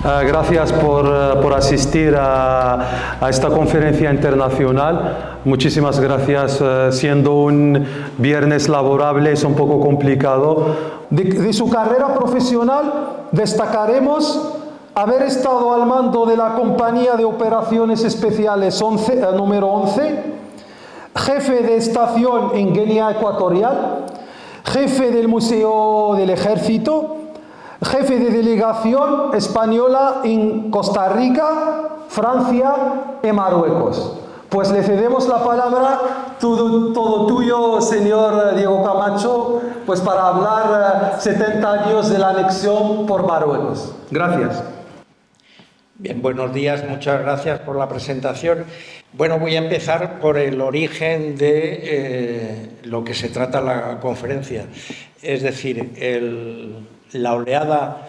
Gracias por asistir a esta conferencia internacional. Muchísimas gracias. Siendo un viernes laborable es un poco complicado. De su carrera profesional destacaremos haber estado al mando de la Compañía de Operaciones Especiales número 11, jefe de estación en Guinea Ecuatorial, jefe del Museo del Ejército, jefe de delegación española en Costa Rica, Francia y Marruecos. Pues le cedemos la palabra, todo tuyo, señor Diego Camacho, pues para hablar 70 años de la anexión por Marruecos. Gracias. Bien, buenos días, muchas gracias por la presentación. Bueno, voy a empezar por el origen de lo que se trata la conferencia, es decir, la oleada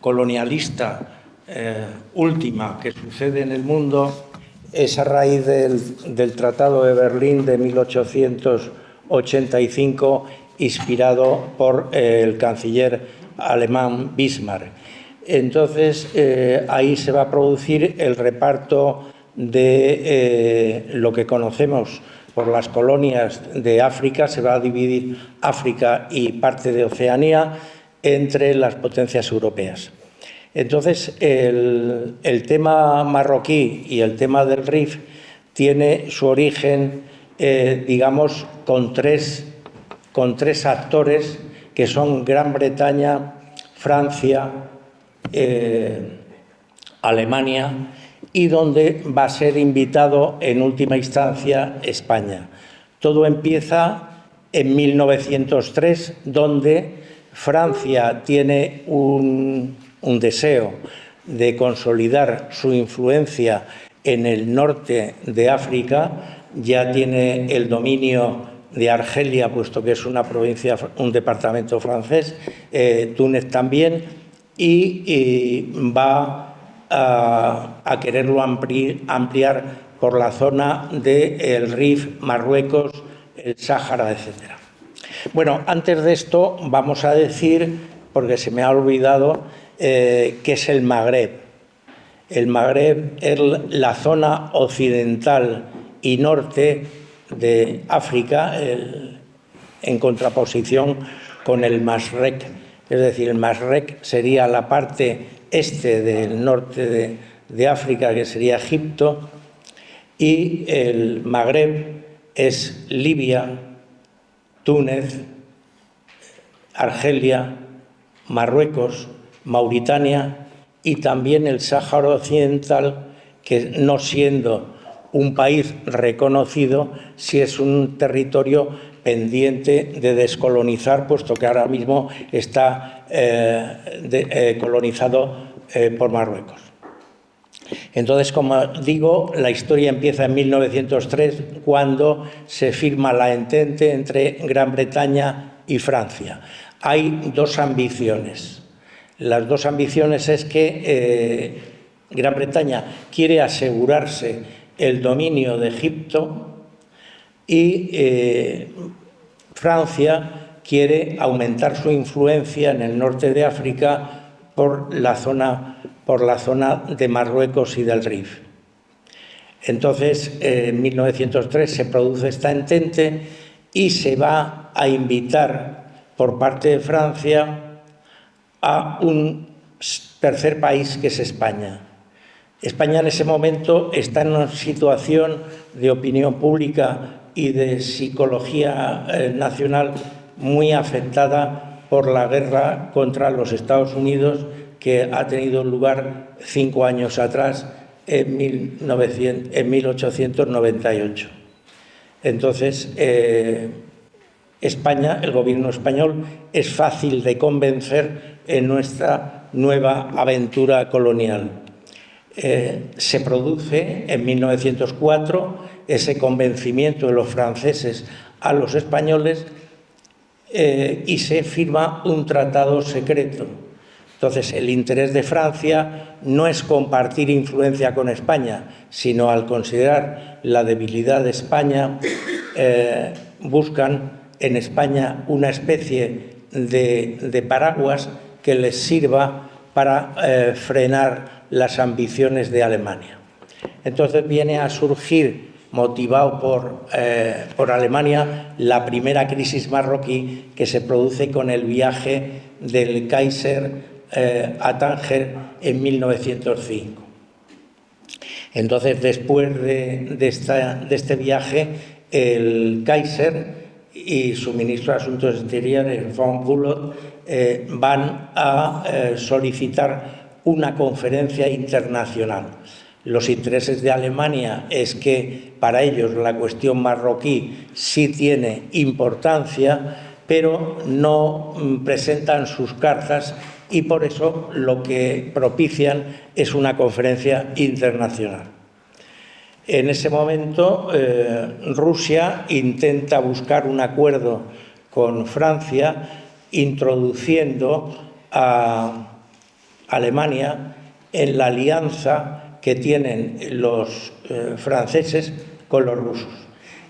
colonialista última que sucede en el mundo es a raíz del Tratado de Berlín de 1885, inspirado por el canciller alemán Bismarck. Entonces, ahí se va a producir el reparto de lo que conocemos por las colonias de África. Se va a dividir África y parte de Oceanía entre las potencias europeas. Entonces, el tema marroquí y el tema del Rif tiene su origen, digamos, con tres actores que son Gran Bretaña, Francia, Alemania, y donde va a ser invitado en última instancia España. Todo empieza en 1903, donde Francia tiene un deseo de consolidar su influencia en el norte de África. Ya tiene el dominio de Argelia, puesto que es una provincia, un departamento francés, Túnez también, y va a quererlo ampliar por la zona del Rif, Marruecos, el Sáhara, etc. Bueno, antes de esto vamos a decir, porque se me ha olvidado, qué es el Magreb. El Magreb es la zona occidental y norte de África, en contraposición con el Masrek. Es decir, el Masrek sería la parte este del norte de África, que sería Egipto, y el Magreb es Libia, Túnez, Argelia, Marruecos, Mauritania y también el Sáhara Occidental, que no siendo un país reconocido, sí es un territorio pendiente de descolonizar, puesto que ahora mismo está colonizado por Marruecos. Entonces, como digo, la historia empieza en 1903, cuando se firma la entente entre Gran Bretaña y Francia. Hay dos ambiciones. Las dos ambiciones es que Gran Bretaña quiere asegurarse el dominio de Egipto y Francia quiere aumentar su influencia en el norte de África por la zona de Marruecos y del Rif. Entonces, en 1903 se produce esta entente y se va a invitar por parte de Francia a un tercer país, que es España. España en ese momento está en una situación de opinión pública y de psicología nacional muy afectada por la guerra contra los Estados Unidos, que ha tenido lugar 5 años atrás, en 1898. Entonces, España, el gobierno español, es fácil de convencer en nuestra nueva aventura colonial. Se produce en 1904 ese convencimiento de los franceses a los españoles y se firma un tratado secreto. Entonces, el interés de Francia no es compartir influencia con España, sino, al considerar la debilidad de España, buscan en España una especie de paraguas que les sirva para frenar las ambiciones de Alemania. Entonces viene a surgir, motivado por Alemania, la primera crisis marroquí que se produce con el viaje del Kaiser a Tánger en 1905. Entonces, después de este viaje, el Kaiser y su ministro de Asuntos Exteriores, von Bülow, van a solicitar una conferencia internacional. Los intereses de Alemania es que para ellos la cuestión marroquí sí tiene importancia, pero no presentan sus cartas y por eso lo que propician es una conferencia internacional. En ese momento, Rusia intenta buscar un acuerdo con Francia, introduciendo a Alemania en la alianza que tienen los franceses con los rusos.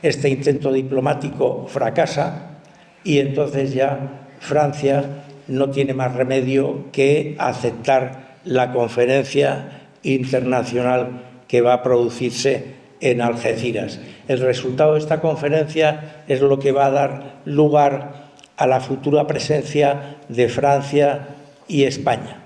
Este intento diplomático fracasa y entonces ya Francia no tiene más remedio que aceptar la conferencia internacional que va a producirse en Algeciras. El resultado de esta conferencia es lo que va a dar lugar a la futura presencia de Francia y España,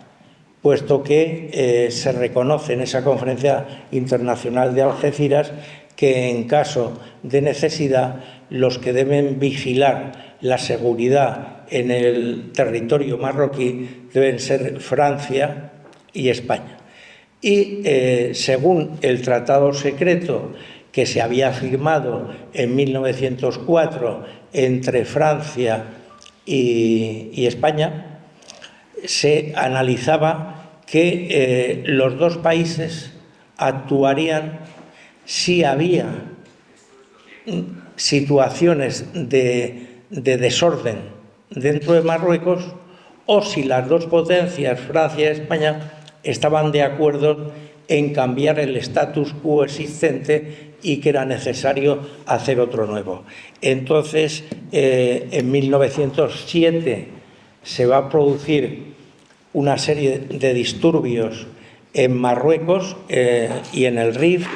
puesto que se reconoce en esa conferencia internacional de Algeciras que en caso de necesidad los que deben vigilar la seguridad en el territorio marroquí deben ser Francia y España. Y según el tratado secreto que se había firmado en 1904 entre Francia y España, se analizaba que los dos países actuarían si había situaciones de desorden dentro de Marruecos o si las dos potencias, Francia y España, estaban de acuerdo en cambiar el status quo existente y que era necesario hacer otro nuevo. Entonces, en 1907 se va a producir una serie de disturbios en Marruecos y en el Rif,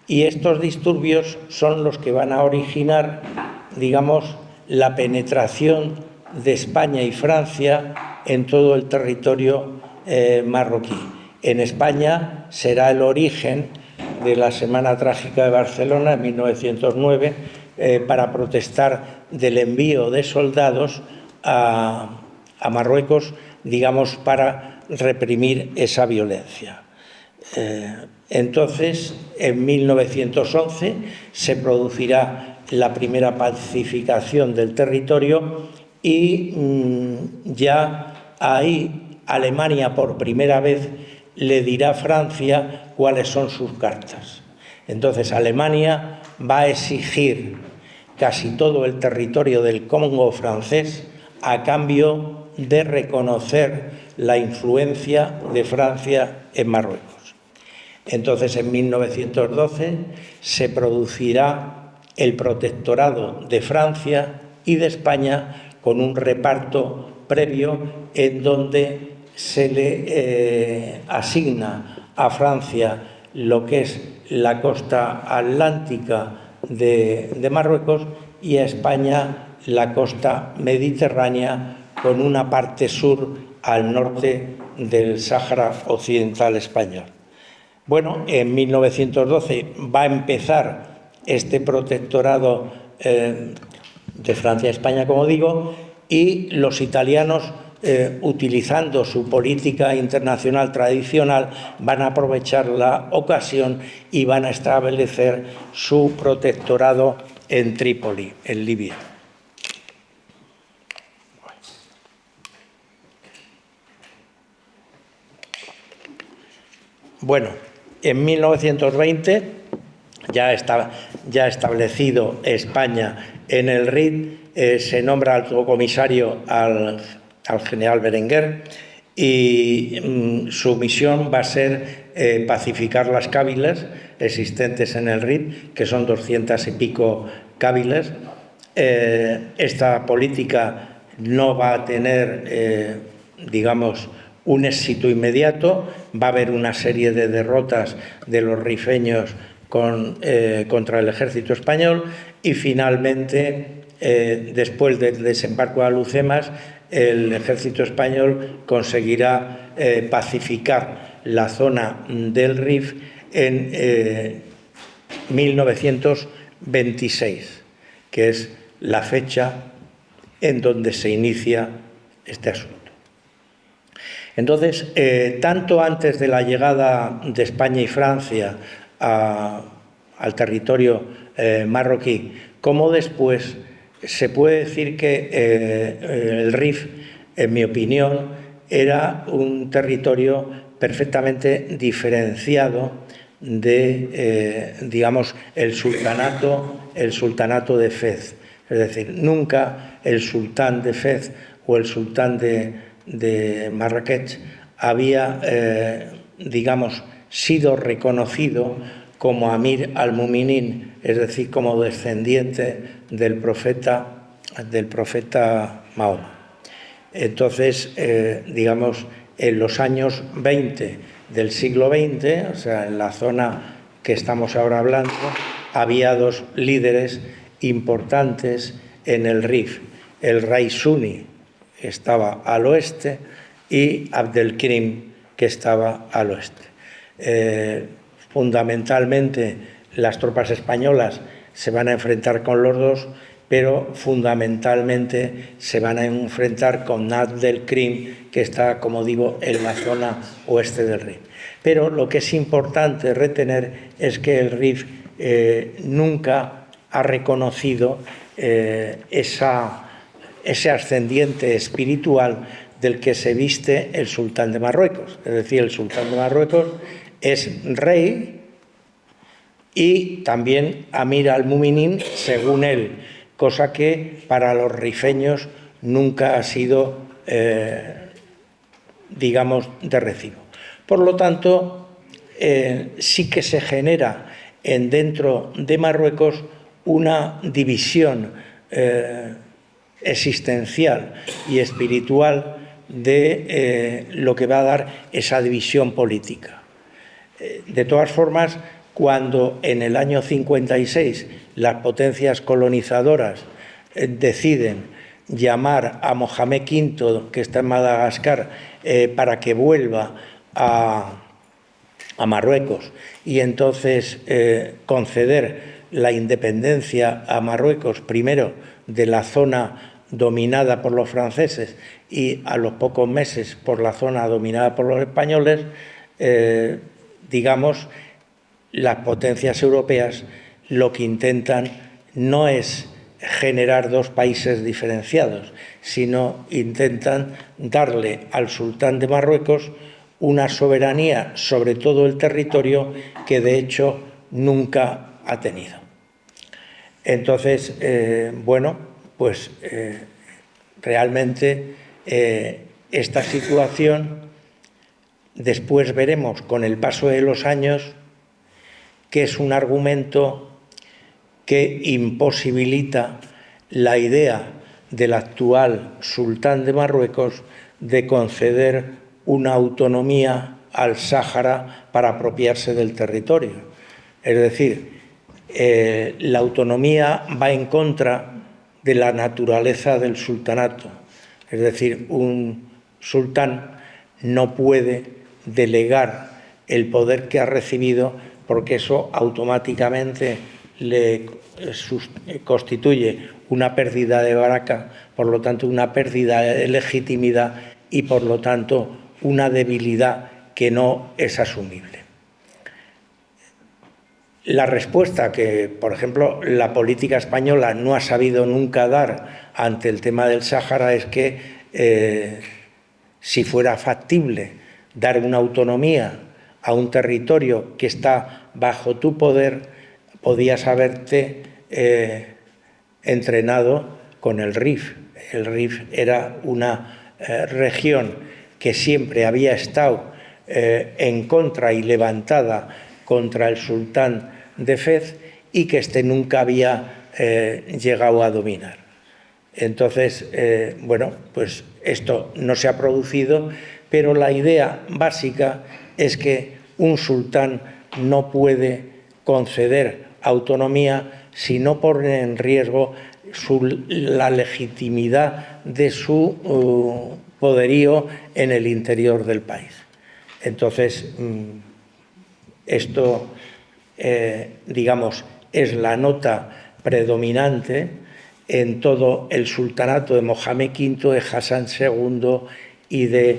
y estos disturbios son los que van a originar, digamos, la penetración de España y Francia en todo el territorio marroquí. En España será el origen de la Semana Trágica de Barcelona en 1909 para protestar del envío de soldados a Marruecos, digamos, para reprimir esa violencia. Entonces, en 1911 se producirá la primera pacificación del territorio y ya ahí Alemania por primera vez le dirá a Francia cuáles son sus cartas. Entonces Alemania va a exigir casi todo el territorio del Congo francés a cambio de reconocer la influencia de Francia en Marruecos. Entonces en 1912 se producirá el protectorado de Francia y de España con un reparto previo en donde se le asigna a Francia lo que es la costa atlántica de Marruecos y a España la costa mediterránea con una parte sur al norte del Sáhara Occidental español. Bueno, en 1912 va a empezar este protectorado de Francia y España, como digo, y los italianos, utilizando su política internacional tradicional, van a aprovechar la ocasión y van a establecer su protectorado en Trípoli, en Libia. Bueno, en 1920, ya establecido España en el RID, se nombra alto comisario al general Berenguer y su misión va a ser pacificar las cávilas existentes en el RID, que son 200 y pico cávilas. Esta política no va a tener, digamos, un éxito inmediato, va a haber una serie de derrotas de los rifeños contra el ejército español y finalmente, después del desembarco de Alhucemas, el ejército español conseguirá pacificar la zona del Rif en 1926, que es la fecha en donde se inicia este asunto. Entonces, tanto antes de la llegada de España y Francia al territorio marroquí, como después, se puede decir que el Rif, en mi opinión, era un territorio perfectamente diferenciado de, digamos, el sultanato de Fez. Es decir, nunca el sultán de Fez o el sultán de Marrakech había, digamos, sido reconocido como Amir al-Muminin, es decir, como descendiente del profeta Mahoma. Entonces, digamos, en los años 20 del siglo XX, o sea, en la zona que estamos ahora hablando, había dos líderes importantes en el Rif. El Rey Suni, que estaba al oeste, y Abdelkrim, que estaba al oeste. Fundamentalmente, las tropas españolas se van a enfrentar con los dos, pero fundamentalmente se van a enfrentar con Abdelkrim, que está, como digo, en la zona oeste del Rif. Pero lo que es importante retener es que el Rif nunca ha reconocido ese ascendiente espiritual del que se viste el sultán de Marruecos. Es decir, el sultán de Marruecos es rey y también Amir al-Muminin, según él, cosa que para los rifeños nunca ha sido, digamos, de recibo. Por lo tanto, sí que se genera dentro de Marruecos una división existencial y espiritual de lo que va a dar esa división política. De todas formas, cuando en el año 56 las potencias colonizadoras deciden llamar a Mohamed V, que está en Madagascar, para que vuelva a Marruecos y entonces conceder la independencia a Marruecos, primero de la zona dominada por los franceses y a los pocos meses por la zona dominada por los españoles, digamos, las potencias europeas lo que intentan no es generar dos países diferenciados, sino intentan darle al sultán de Marruecos una soberanía sobre todo el territorio que de hecho nunca ha tenido. Entonces, bueno, pues realmente esta situación, después veremos con el paso de los años que es un argumento que imposibilita la idea del actual sultán de Marruecos de conceder una autonomía al Sáhara para apropiarse del territorio. Es decir, la autonomía va en contra de la naturaleza del sultanato. Es decir, un sultán no puede delegar el poder que ha recibido porque eso automáticamente le constituye una pérdida de baraka, por lo tanto una pérdida de legitimidad y por lo tanto una debilidad que no es asumible. La respuesta que, por ejemplo, la política española no ha sabido nunca dar ante el tema del Sáhara es que si fuera factible dar una autonomía a un territorio que está bajo tu poder, podías haberte entrenado con el Rif. El Rif era una región que siempre había estado en contra y levantada contra el sultán de Fez y que nunca había llegado a dominar. Entonces, bueno, pues esto no se ha producido, pero la idea básica es que un sultán no puede conceder autonomía si no pone en riesgo la legitimidad de su poderío en el interior del país. Entonces, esto, digamos, es la nota predominante en todo el sultanato de Mohamed V, de Hassan II y de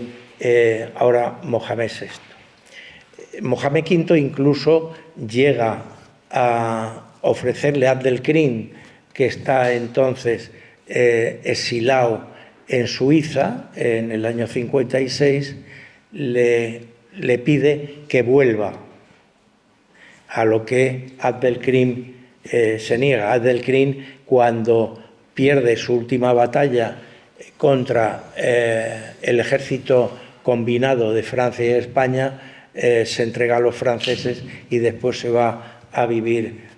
ahora Mohamed VI. Mohamed V incluso llega a ofrecerle a Abdelkrim, que está entonces exilado en Suiza en el año 56, le pide que vuelva, a lo que Abdelkrim se niega. Abdelkrim, cuando pierde su última batalla contra el ejército combinado de Francia y España, se entrega a los franceses y después se va a vivir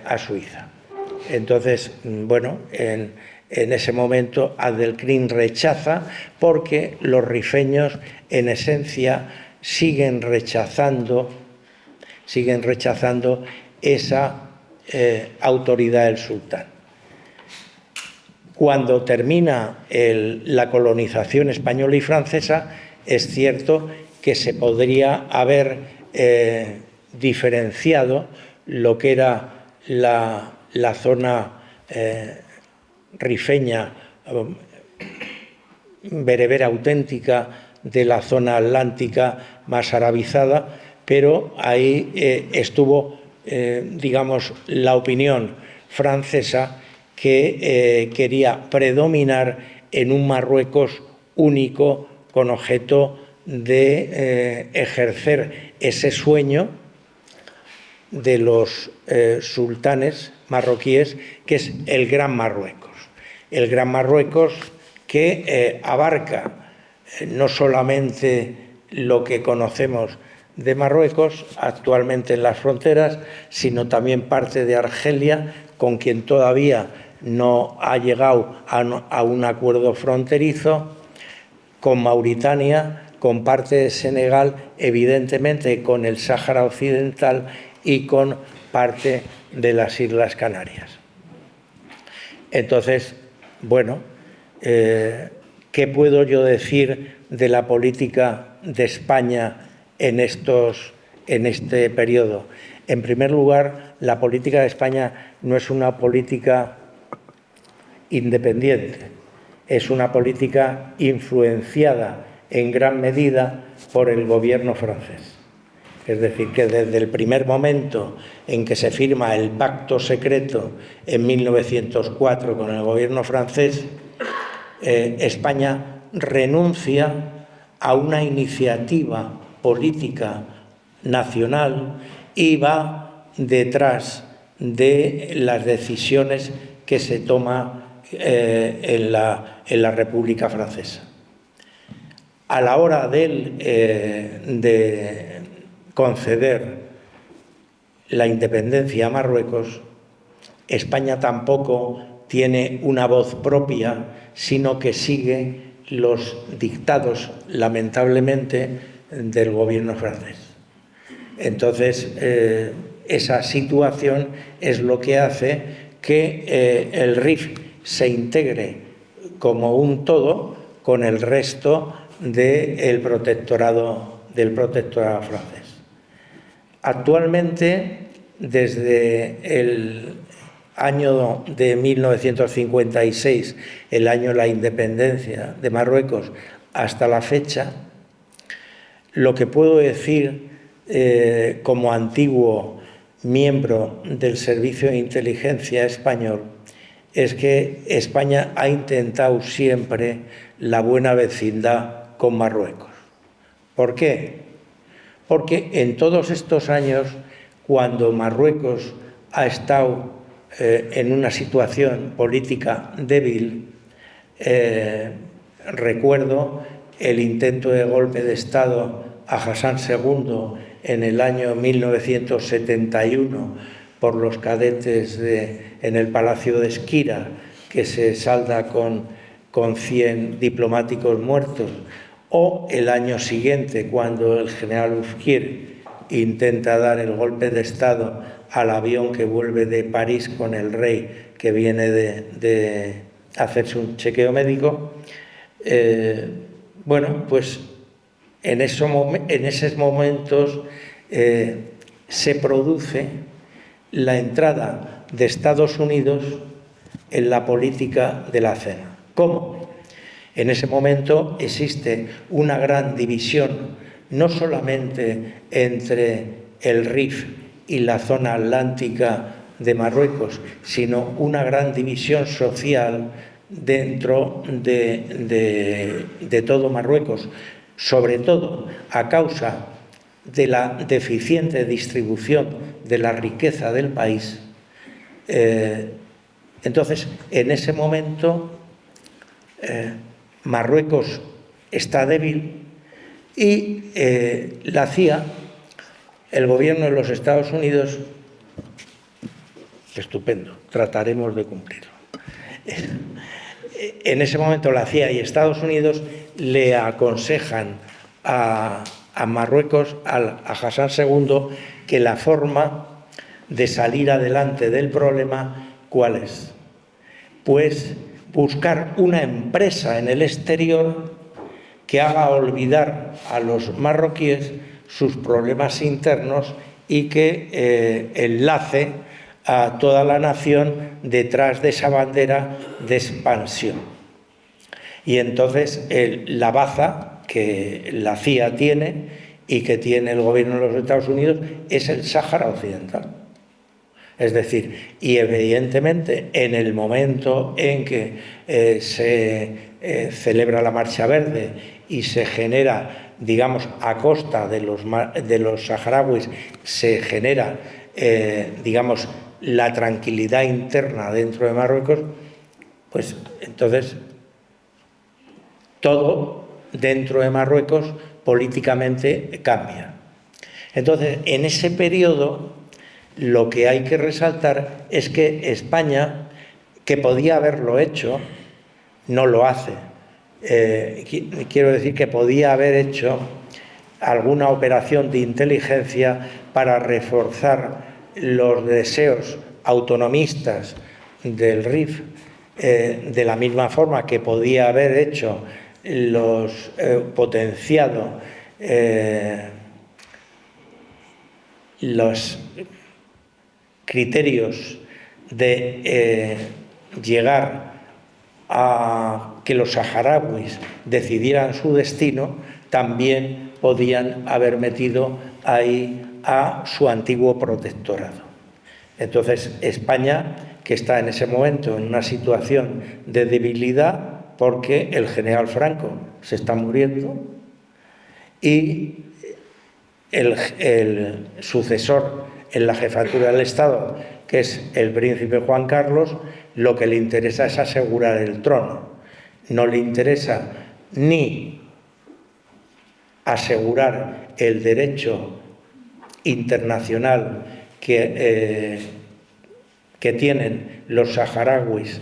a Suiza. Entonces, bueno, en ese momento Abdelkrim rechaza, porque los rifeños en esencia siguen rechazando esa autoridad del sultán. Cuando termina la colonización española y francesa, es cierto que se podría haber diferenciado lo que era la zona rifeña, berebera auténtica, de la zona atlántica más arabizada, pero ahí estuvo, digamos, la opinión francesa, que quería predominar en un Marruecos único, con objeto de ejercer ese sueño de los sultanes marroquíes, que es el Gran Marruecos. El Gran Marruecos que abarca no solamente lo que conocemos de Marruecos actualmente en las fronteras, sino también parte de Argelia, con quien todavía no ha llegado a un acuerdo fronterizo, con Mauritania, con parte de Senegal, evidentemente con el Sáhara Occidental y con parte de las Islas Canarias. Entonces, bueno, ¿qué puedo yo decir de la política de España en este periodo? En primer lugar, la política de España no es una política independiente, es una política influenciada en gran medida por el gobierno francés. Es decir, que desde el primer momento en que se firma el pacto secreto en 1904 con el gobierno francés, España renuncia a una iniciativa política nacional y va detrás de las decisiones que se toman en la República Francesa. A la hora de conceder la independencia a Marruecos, España tampoco tiene una voz propia, sino que sigue los dictados, lamentablemente, del gobierno francés. Entonces, esa situación es lo que hace que el RIF se integre como un todo con el resto del protectorado francés. Actualmente, desde el año de 1956, el año de la independencia de Marruecos, hasta la fecha, lo que puedo decir como antiguo miembro del Servicio de Inteligencia español es que España ha intentado siempre la buena vecindad con Marruecos. ¿Por qué? Porque en todos estos años, cuando Marruecos ha estado en una situación política débil, recuerdo el intento de golpe de Estado a Hassan II en el año 1971 por los cadetes en el Palacio de Esquira, que se salda con 100 diplomáticos muertos, o el año siguiente, cuando el general Oufkir intenta dar el golpe de Estado al avión que vuelve de París con el rey, que viene de hacerse un chequeo médico. Bueno, pues en esos momentos se produce la entrada de Estados Unidos en la política de la cena. ¿Cómo? En ese momento existe una gran división, no solamente entre el Rif y la zona atlántica de Marruecos, sino una gran división social dentro de todo Marruecos, sobre todo a causa de la deficiente distribución de la riqueza del país. Entonces, en ese momento, Marruecos está débil y la CIA, el gobierno de los Estados Unidos, estupendo, trataremos de cumplirlo. En ese momento la CIA y Estados Unidos le aconsejan a Marruecos, a Hassan II, que la forma de salir adelante del problema, ¿cuál es? Pues buscar una empresa en el exterior que haga olvidar a los marroquíes sus problemas internos y que enlace a toda la nación detrás de esa bandera de expansión. Y entonces la baza que la CIA tiene y que tiene el gobierno de los Estados Unidos es el Sáhara Occidental. Es decir, y evidentemente en el momento en que se celebra la Marcha Verde y se genera, digamos, a costa de los saharauis, se genera, digamos, la tranquilidad interna dentro de Marruecos, pues entonces todo dentro de Marruecos políticamente cambia. Entonces, en ese periodo, lo que hay que resaltar es que España, que podía haberlo hecho, no lo hace. Quiero decir que podía haber hecho alguna operación de inteligencia para reforzar los deseos autonomistas del Rif, de la misma forma que podía haber hecho potenciado los criterios de llegar a que los saharauis decidieran su destino, también podían haber metido ahí a su antiguo protectorado. Entonces, España, que está en ese momento en una situación de debilidad porque el general Franco se está muriendo y el sucesor en la jefatura del Estado, que es el príncipe Juan Carlos, lo que le interesa es asegurar el trono. No le interesa ni asegurar el derecho internacional que tienen los saharauis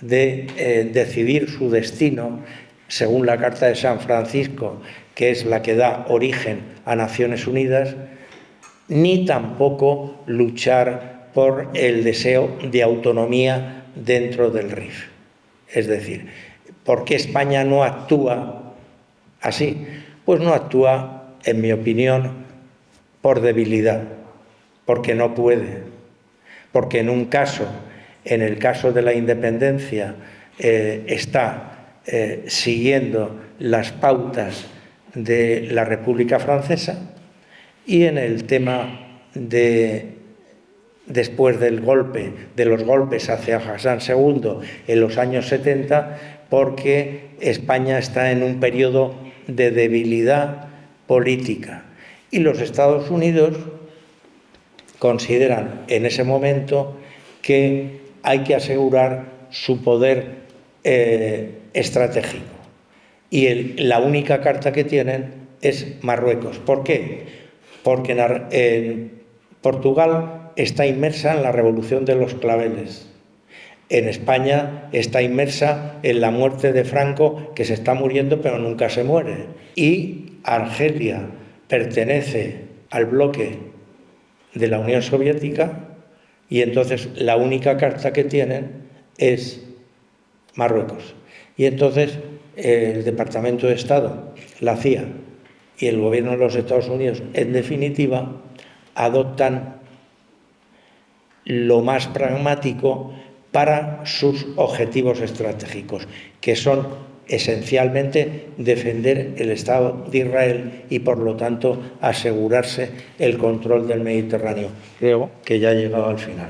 de decidir su destino según la Carta de San Francisco, que es la que da origen a Naciones Unidas, ni tampoco luchar por el deseo de autonomía dentro del Rif. Es decir, ¿por qué España no actúa así? Pues no actúa, en mi opinión, por debilidad, porque no puede, porque en el caso de la independencia, está siguiendo las pautas de la República Francesa, y en el tema después de los golpes hacia Hassan II en los años 70, porque España está en un periodo de debilidad política. Y los Estados Unidos consideran en ese momento que hay que asegurar su poder estratégico. Y la única carta que tienen es Marruecos. ¿Por qué? Porque Portugal está inmersa en la Revolución de los Claveles. en España está inmersa en la muerte de Franco, que se está muriendo pero nunca se muere. Y Argelia pertenece al bloque de la Unión Soviética y entonces la única carta que tienen es Marruecos. Y entonces el Departamento de Estado, la CIA y el gobierno de los Estados Unidos, en definitiva, adoptan lo más pragmático para sus objetivos estratégicos, que son esencialmente defender el Estado de Israel y, por lo tanto, asegurarse el control del Mediterráneo. Creo que ya he llegado al final.